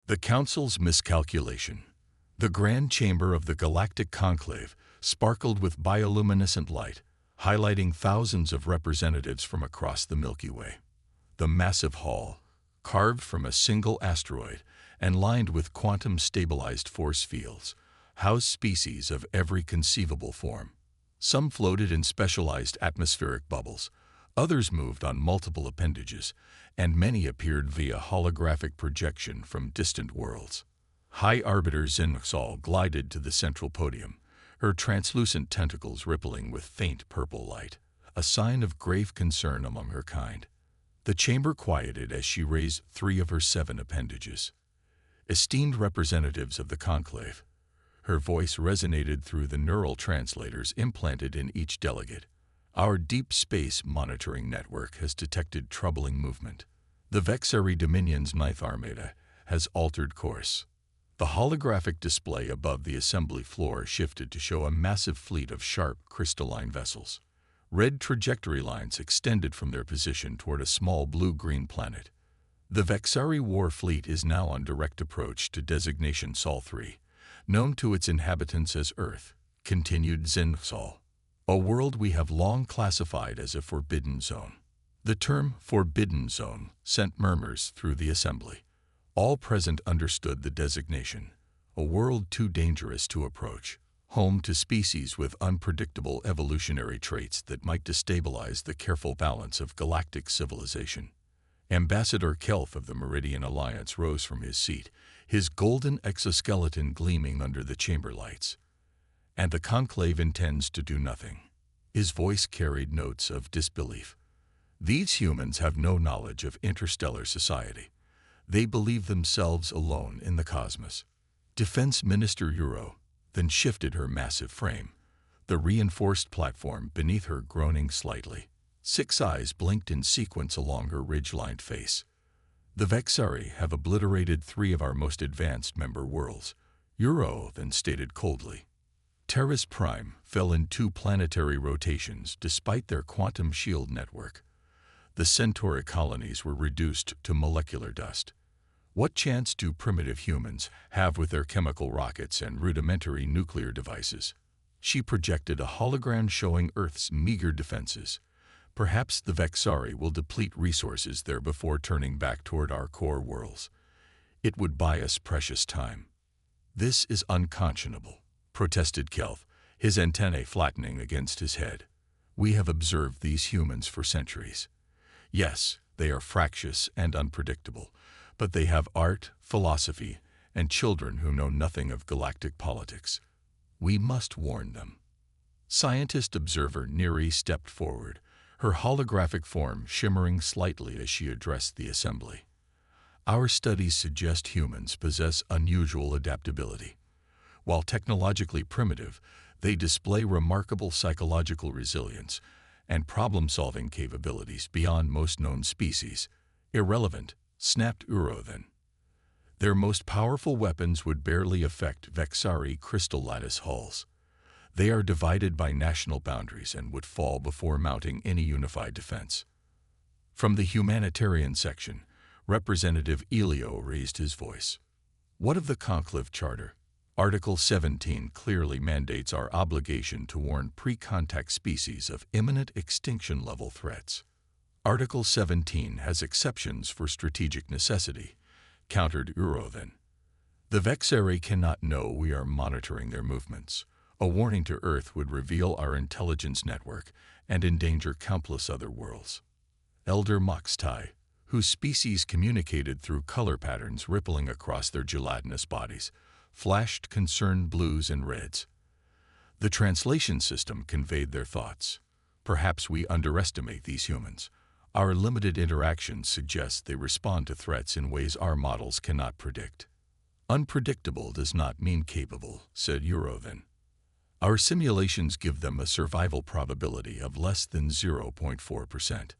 The Council's miscalculation. The grand chamber of the Galactic Conclave sparkled with bioluminescent light, highlighting thousands of representatives from across the Milky Way. The massive hall, carved from a single asteroid and lined with quantum-stabilized force fields, housed species of every conceivable form. Some floated in specialized atmospheric bubbles, others moved on multiple appendages, and many appeared via holographic projection from distant worlds. High Arbiter Zinxal glided to the central podium, her translucent tentacles rippling with faint purple light, a sign of grave concern among her kind. The chamber quieted as she raised 3 of her 7 appendages. Esteemed representatives of the conclave, her voice resonated through the neural translators implanted in each delegate. Our deep space monitoring network has detected troubling movement. The Vexari Dominion's 9th Armada has altered course. The holographic display above the assembly floor shifted to show a massive fleet of sharp, crystalline vessels. Red trajectory lines extended from their position toward a small blue-green planet. The Vexari war fleet is now on direct approach to designation Sol 3, known to its inhabitants as Earth, continued Zinxal, a world we have long classified as a forbidden zone. The term forbidden zone sent murmurs through the assembly. All present understood the designation, a world too dangerous to approach, home to species with unpredictable evolutionary traits that might destabilize the careful balance of galactic civilization. Ambassador Kelth of the Meridian Alliance rose from his seat, his golden exoskeleton gleaming under the chamber lights. And the conclave intends to do nothing. His voice carried notes of disbelief. These humans have no knowledge of interstellar society. They believe themselves alone in the cosmos. Defense Minister Euro then shifted her massive frame, the reinforced platform beneath her groaning slightly. 6 eyes blinked in sequence along her ridge-lined face. The Vexari have obliterated 3 of our most advanced member worlds, Euro then stated coldly. Terra's Prime fell in 2 planetary rotations despite their quantum shield network. The Centauri colonies were reduced to molecular dust. What chance do primitive humans have with their chemical rockets and rudimentary nuclear devices? She projected a hologram showing Earth's meager defenses. Perhaps the Vexari will deplete resources there before turning back toward our core worlds. It would buy us precious time. This is unconscionable, protested Kelth, his antennae flattening against his head. We have observed these humans for centuries. Yes, they are fractious and unpredictable, but they have art, philosophy, and children who know nothing of galactic politics. We must warn them. Scientist observer Neri stepped forward, her holographic form shimmering slightly as she addressed the assembly. Our studies suggest humans possess unusual adaptability. While technologically primitive, they display remarkable psychological resilience and problem-solving capabilities beyond most known species. Irrelevant, snapped Uro then. Their most powerful weapons would barely affect Vexari crystal lattice hulls. They are divided by national boundaries and would fall before mounting any unified defense. From the humanitarian section, Representative Elio raised his voice. What of the Conclave Charter? Article 17 clearly mandates our obligation to warn pre-contact species of imminent extinction-level threats. Article 17 has exceptions for strategic necessity, countered Uro then. The Vexari cannot know we are monitoring their movements. A warning to Earth would reveal our intelligence network and endanger countless other worlds. Elder Moxtai, whose species communicated through color patterns rippling across their gelatinous bodies, flashed concerned blues and reds. The translation system conveyed their thoughts. Perhaps we underestimate these humans. Our limited interactions suggest they respond to threats in ways our models cannot predict. Unpredictable does not mean capable, said Uro then. Our simulations give them a survival probability of less than 0.4%.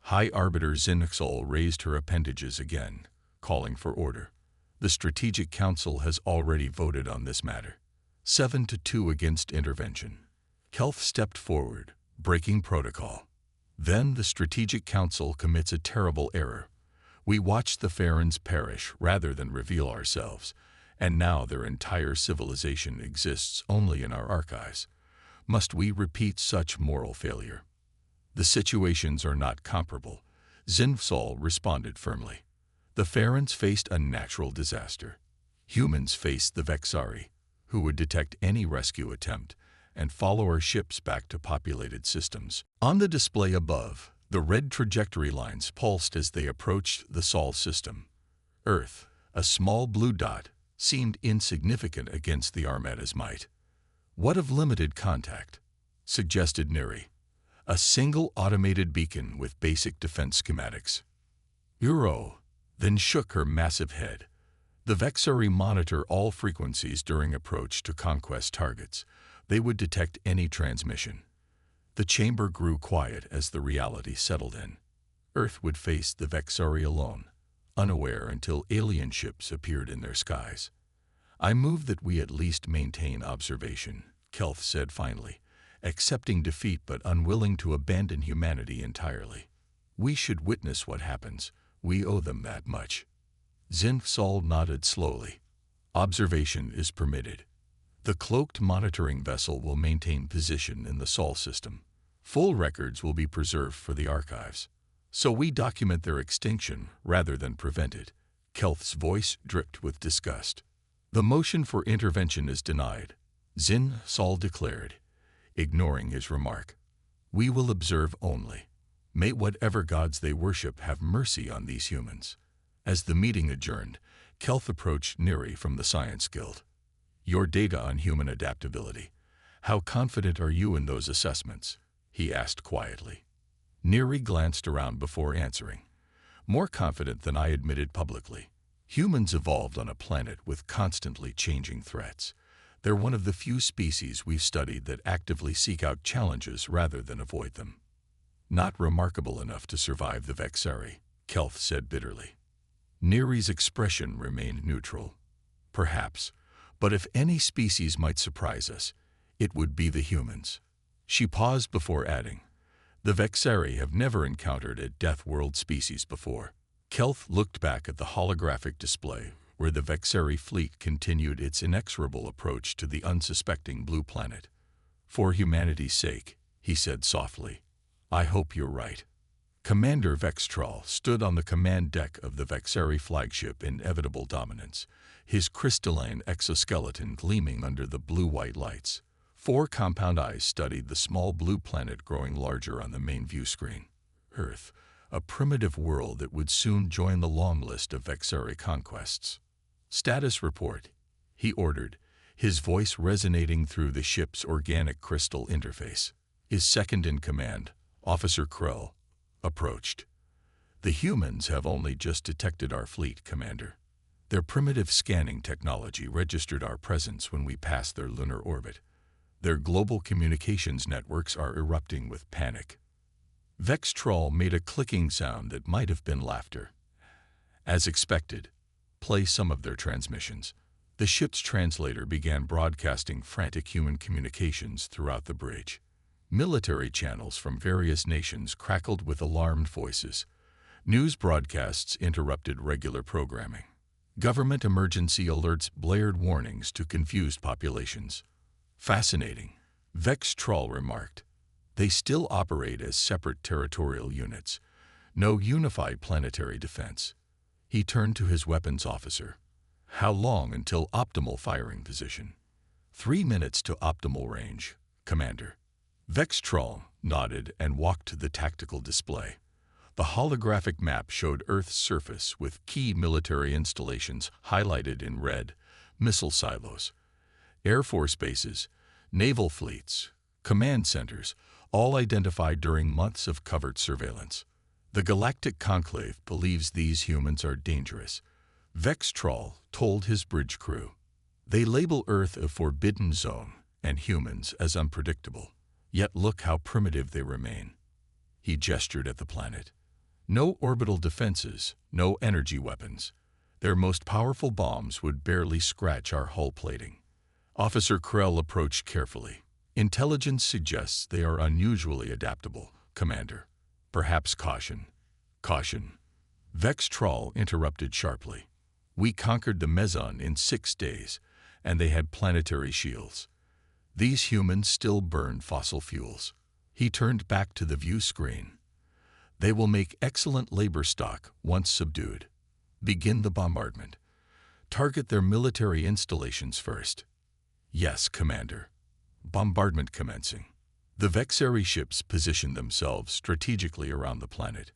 High Arbiter Zinxal raised her appendages again, calling for order. The Strategic Council has already voted on this matter. 7-2 against intervention. Kelth stepped forward, breaking protocol. Then the Strategic Council commits a terrible error. We watched the Farans perish rather than reveal ourselves, and now their entire civilization exists only in our archives. Must we repeat such moral failure? The situations are not comparable, Zinfsal responded firmly. The Farans faced a natural disaster. Humans faced the Vexari, who would detect any rescue attempt and follow our ships back to populated systems. On the display above, the red trajectory lines pulsed as they approached the Sol system. Earth, a small blue dot, seemed insignificant against the Armada's might. What of limited contact? Suggested Neri. A single automated beacon with basic defense schematics. Uro then shook her massive head. The Vexari monitor all frequencies during approach to conquest targets. They would detect any transmission. The chamber grew quiet as the reality settled in. Earth would face the Vexari alone, unaware until alien ships appeared in their skies. I move that we at least maintain observation, Kelth said finally, accepting defeat but unwilling to abandon humanity entirely. We should witness what happens. We owe them that much. Zinfsal nodded slowly. Observation is permitted. The cloaked monitoring vessel will maintain position in the Sol system. Full records will be preserved for the archives. So we document their extinction rather than prevent it. Kelth's voice dripped with disgust. The motion for intervention is denied, Zinfsal declared, ignoring his remark. We will observe only. May whatever gods they worship have mercy on these humans. As the meeting adjourned, Kelth approached Neri from the Science Guild. Your data on human adaptability. How confident are you in those assessments? He asked quietly. Neri glanced around before answering. More confident than I admitted publicly. Humans evolved on a planet with constantly changing threats. They're one of the few species we've studied that actively seek out challenges rather than avoid them. Not remarkable enough to survive the Vexari, Kelth said bitterly. Neri's expression remained neutral. Perhaps, but if any species might surprise us, it would be the humans. She paused before adding, the Vexari have never encountered a Death World species before. Kelth looked back at the holographic display where the Vexari fleet continued its inexorable approach to the unsuspecting blue planet. For humanity's sake, he said softly, I hope you're right. Commander Vextral stood on the command deck of the Vexari flagship Inevitable Dominance, his crystalline exoskeleton gleaming under the blue-white lights. 4 compound eyes studied the small blue planet growing larger on the main view screen. Earth, a primitive world that would soon join the long list of Vexari conquests. Status report, he ordered, his voice resonating through the ship's organic crystal interface. His second in command, Officer Krell, approached. The humans have only just detected our fleet, Commander. Their primitive scanning technology registered our presence when we passed their lunar orbit. Their global communications networks are erupting with panic. Vextral made a clicking sound that might have been laughter. As expected, play some of their transmissions. The ship's translator began broadcasting frantic human communications throughout the bridge. Military channels from various nations crackled with alarmed voices. News broadcasts interrupted regular programming. Government emergency alerts blared warnings to confused populations. Fascinating, Vextral remarked. They still operate as separate territorial units. No unified planetary defense. He turned to his weapons officer. How long until optimal firing position? 3 minutes to optimal range, Commander. Vextral nodded and walked to the tactical display. The holographic map showed Earth's surface with key military installations highlighted in red, missile silos, Air Force bases, naval fleets, command centers, all identified during months of covert surveillance. The Galactic Conclave believes these humans are dangerous, Vextral told his bridge crew. They label Earth a forbidden zone and humans as unpredictable. Yet look how primitive they remain. He gestured at the planet. No orbital defenses, no energy weapons. Their most powerful bombs would barely scratch our hull plating. Officer Krell approached carefully. Intelligence suggests they are unusually adaptable, Commander. Perhaps caution. Caution. Vex Troll interrupted sharply. We conquered the Meson in 6 days, and they had planetary shields. These humans still burn fossil fuels. He turned back to the view screen. They will make excellent labor stock once subdued. Begin the bombardment. Target their military installations first. Yes, Commander. Bombardment commencing. The Vexari ships positioned themselves strategically around the planet.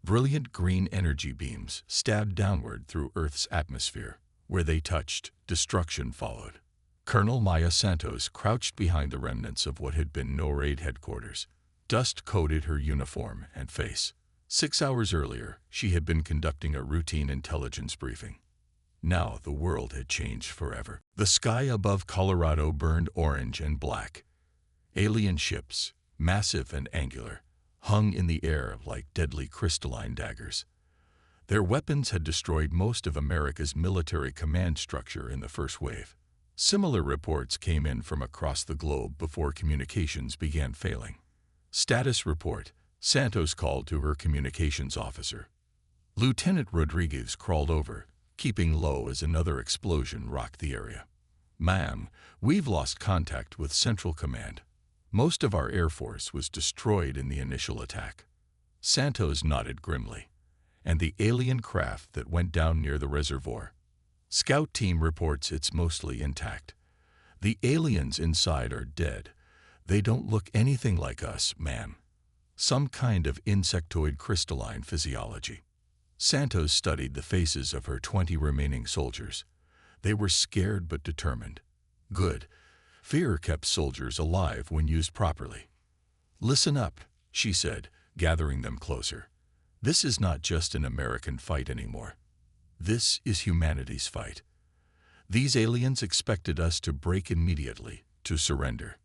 Brilliant green energy beams stabbed downward through Earth's atmosphere. Where they touched, destruction followed. Colonel Maya Santos crouched behind the remnants of what had been NORAD headquarters. Dust coated her uniform and face. 6 hours earlier, she had been conducting a routine intelligence briefing. Now the world had changed forever. The sky above Colorado burned orange and black. Alien ships, massive and angular, hung in the air like deadly crystalline daggers. Their weapons had destroyed most of America's military command structure in the first wave. Similar reports came in from across the globe before communications began failing. Status report, Santos called to her communications officer. Lieutenant Rodriguez crawled over, keeping low as another explosion rocked the area. Ma'am, we've lost contact with Central Command. Most of our Air Force was destroyed in the initial attack. Santos nodded grimly. And the alien craft that went down near the reservoir. Scout team reports it's mostly intact. The aliens inside are dead. They don't look anything like us, ma'am. Some kind of insectoid crystalline physiology. Santos studied the faces of her 20 remaining soldiers. They were scared but determined. Good. Fear kept soldiers alive when used properly. Listen up, she said, gathering them closer. This is not just an American fight anymore. This is humanity's fight. These aliens expected us to break immediately, to surrender.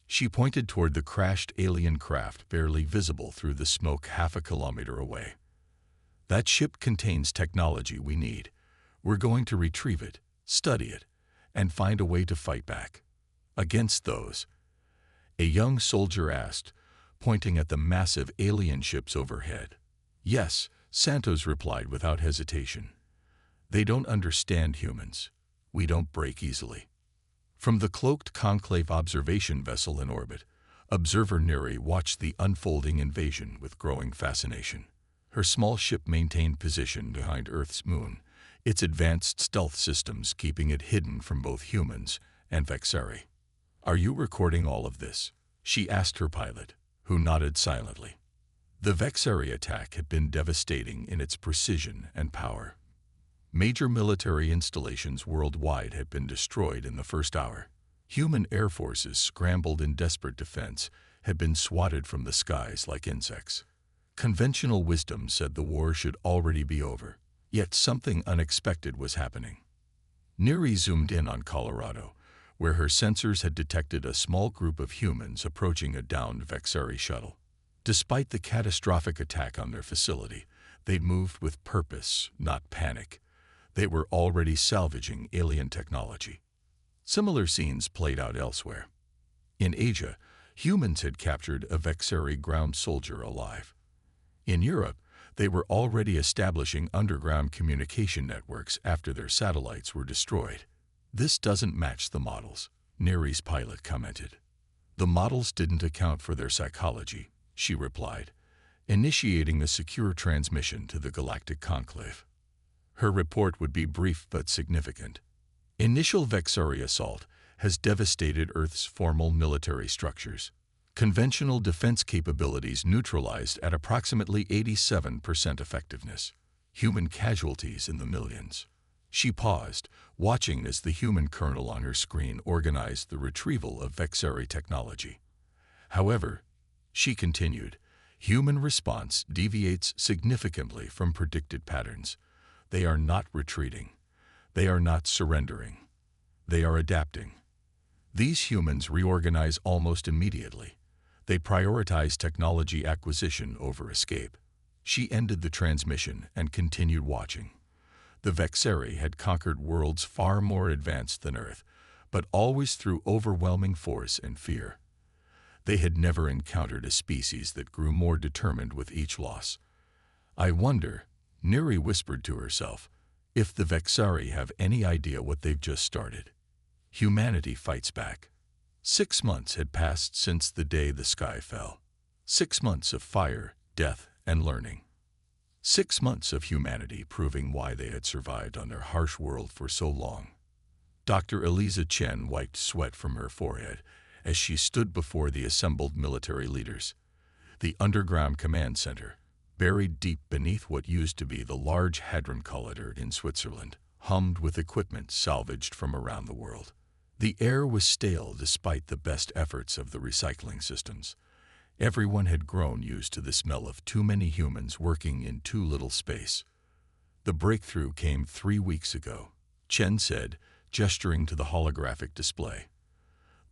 She pointed toward the crashed alien craft barely visible through the smoke half a kilometer away. That ship contains technology we need. We're going to retrieve it, study it, and find a way to fight back. Against those, a young soldier asked, pointing at the massive alien ships overhead. Yes, Santos replied without hesitation. They don't understand humans. We don't break easily. From the cloaked conclave observation vessel in orbit, observer Neri watched the unfolding invasion with growing fascination. Her small ship maintained position behind Earth's moon, its advanced stealth systems keeping it hidden from both humans and Vexari. Are you recording all of this? She asked her pilot, who nodded silently. The Vexari attack had been devastating in its precision and power. Major military installations worldwide had been destroyed in the first hour. Human air forces scrambled in desperate defense had been swatted from the skies like insects. Conventional wisdom said the war should already be over, yet something unexpected was happening. Neri zoomed in on Colorado, where her sensors had detected a small group of humans approaching a downed Vexari shuttle. Despite the catastrophic attack on their facility, they'd moved with purpose, not panic. They were already salvaging alien technology. Similar scenes played out elsewhere. In Asia, humans had captured a Vexari ground soldier alive. In Europe, they were already establishing underground communication networks after their satellites were destroyed. This doesn't match the models, Neri's pilot commented. The models didn't account for their psychology, she replied, initiating a secure transmission to the Galactic Conclave. Her report would be brief but significant. Initial Vexari assault has devastated Earth's formal military structures. Conventional defense capabilities neutralized at approximately 87% effectiveness. Human casualties in the millions. She paused, watching as the human colonel on her screen organized the retrieval of Vexari technology. However, she continued, human response deviates significantly from predicted patterns. They are not retreating. They are not surrendering. They are adapting. These humans reorganize almost immediately. They prioritize technology acquisition over escape. She ended the transmission and continued watching. The Vexari had conquered worlds far more advanced than Earth, but always through overwhelming force and fear. They had never encountered a species that grew more determined with each loss. I wonder, Neri whispered to herself, if the Vexari have any idea what they've just started. Humanity fights back. 6 months had passed since the day the sky fell. 6 months of fire, death, and learning. 6 months of humanity proving why they had survived on their harsh world for so long. Dr. Eliza Chen wiped sweat from her forehead as she stood before the assembled military leaders. The underground command center, buried deep beneath what used to be the large Hadron Collider in Switzerland, hummed with equipment salvaged from around the world. The air was stale despite the best efforts of the recycling systems. Everyone had grown used to the smell of too many humans working in too little space. The breakthrough came 3 weeks ago, Chen said, gesturing to the holographic display.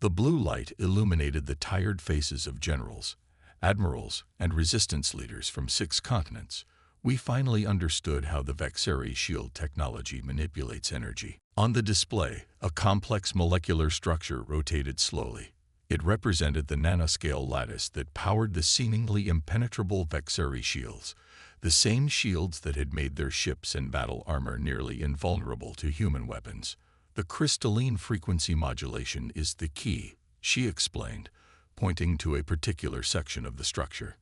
The blue light illuminated the tired faces of generals, admirals, and resistance leaders from 6 continents. We finally understood how the Vexari shield technology manipulates energy. On the display, a complex molecular structure rotated slowly. It represented the nanoscale lattice that powered the seemingly impenetrable Vexari shields, the same shields that had made their ships and battle armor nearly invulnerable to human weapons. The crystalline frequency modulation is the key, she explained, pointing to a particular section of the structure.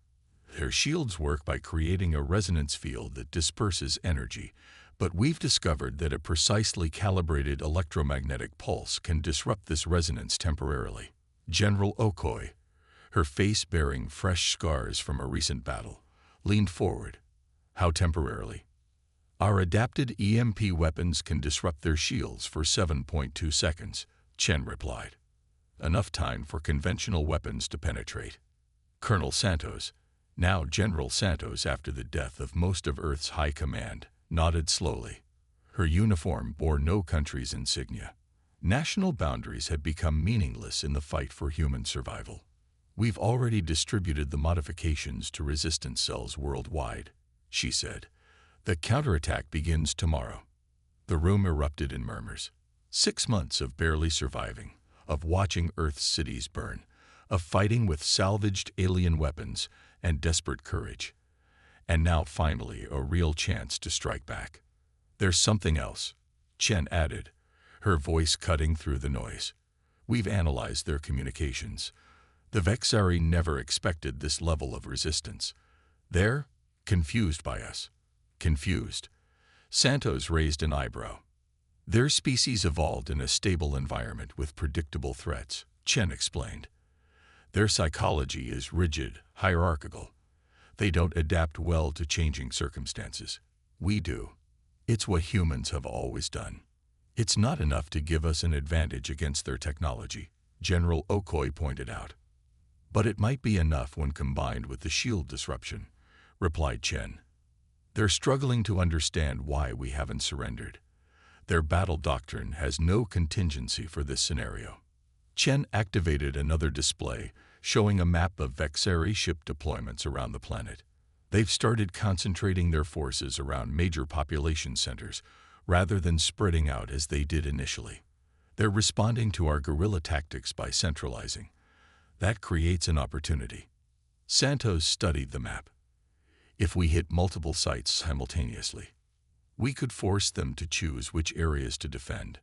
Their shields work by creating a resonance field that disperses energy, but we've discovered that a precisely calibrated electromagnetic pulse can disrupt this resonance temporarily. General Okoi, her face bearing fresh scars from a recent battle, leaned forward. How temporarily? Our adapted EMP weapons can disrupt their shields for 7.2 seconds, Chen replied. Enough time for conventional weapons to penetrate. Colonel Santos, now General Santos after the death of most of Earth's high command, nodded slowly. Her uniform bore no country's insignia. National boundaries had become meaningless in the fight for human survival. We've already distributed the modifications to resistance cells worldwide, she said. The counterattack begins tomorrow. The room erupted in murmurs. 6 months of barely surviving, of watching Earth's cities burn, of fighting with salvaged alien weapons and desperate courage. And now finally a real chance to strike back. There's something else, Chen added, her voice cutting through the noise. We've analyzed their communications. The Vexari never expected this level of resistance. They're confused by us. Confused. Santos raised an eyebrow. Their species evolved in a stable environment with predictable threats, Chen explained. Their psychology is rigid, hierarchical. They don't adapt well to changing circumstances. We do. It's what humans have always done. It's not enough to give us an advantage against their technology, General Okoi pointed out. But it might be enough when combined with the shield disruption, replied Chen. They're struggling to understand why we haven't surrendered. Their battle doctrine has no contingency for this scenario. Chen activated another display, showing a map of Vexari ship deployments around the planet. They've started concentrating their forces around major population centers, rather than spreading out as they did initially. They're responding to our guerrilla tactics by centralizing. That creates an opportunity. Santos studied the map. If we hit multiple sites simultaneously, we could force them to choose which areas to defend.